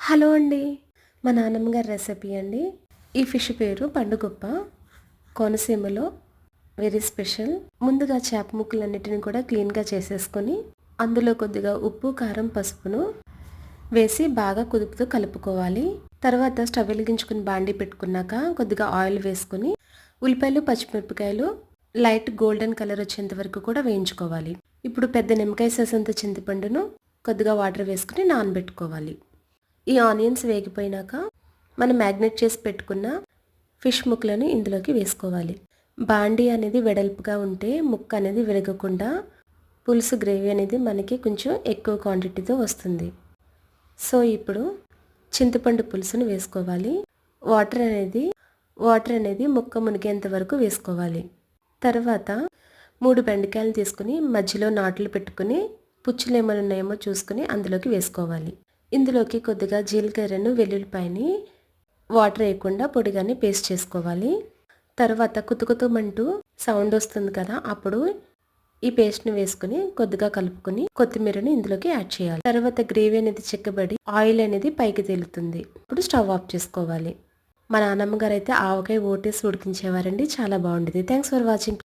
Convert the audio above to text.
Hello అండి. మా నాన్నమ్మ గారి రెసిపీ అండి. ఈ ఫిష్ పేరు పండుగొప్ప. కోనసీమలో వెరీ స్పెషల్. ముందుగా చేప ముక్కలన్నిటిని కూడా క్లీన్గా చేసేసుకొని అందులో కొద్దిగా ఉప్పు, కారం, పసుపును వేసి బాగా కుదుపుతూ కలుపుకోవాలి. తర్వాత స్టవ్ వెలిగించుకుని బాండీ పెట్టుకున్నాక కొద్దిగా ఆయిల్ వేసుకొని ఉల్లిపాయలు, పచ్చిమిరపకాయలు లైట్ గోల్డెన్ కలర్ వచ్చేంత వరకు కూడా వేయించుకోవాలి. ఇప్పుడు పెద్ద నిమ్మకాయ సైజ్ అంత చింతపండును కొద్దిగా వాటర్ వేసుకుని నానబెట్టుకోవాలి. ఈ ఆనియన్స్ వేగిపోయినాక మనం మ్యాగ్నేట్ చేసి పెట్టుకున్న ఫిష్ ముక్కలను ఇందులోకి వేసుకోవాలి. బాండీ అనేది వెడల్పుగా ఉంటే ముక్క అనేది విరగకుండా పులుసు గ్రేవీ అనేది మనకి కొంచెం ఎక్కువ క్వాంటిటీతో వస్తుంది. సో ఇప్పుడు చింతపండు పులుసును వేసుకోవాలి. వాటర్ అనేది ముక్క మునిగేంత వరకు వేసుకోవాలి. తర్వాత 3 బెండకాయలు తీసుకుని మధ్యలో నాట్లు పెట్టుకుని పుచ్చులు ఏమైనా ఉన్నాయేమో చూసుకుని అందులోకి వేసుకోవాలి. ఇందులోకి కొద్దిగా జీలకర్రను, వెల్లుల్లిపాయని వాటర్ వేయకుండా పొడిగానే పేస్ట్ చేసుకోవాలి. తర్వాత కుతుకుతుమంటూ సౌండ్ వస్తుంది కదా, అప్పుడు ఈ పేస్ట్ని వేసుకుని కొద్దిగా కలుపుకొని కొత్తిమీరని ఇందులోకి యాడ్ చేయాలి. తర్వాత గ్రేవీ అనేది చిక్కబడి ఆయిల్ అనేది పైకి తేలుతుంది. ఇప్పుడు స్టవ్ ఆఫ్ చేసుకోవాలి. మా నాన్నమ్మ గారు అయితే ఆవకాయ ఓటేసి ఉడికించేవారండి. చాలా బాగుండేది. Thanks for watching.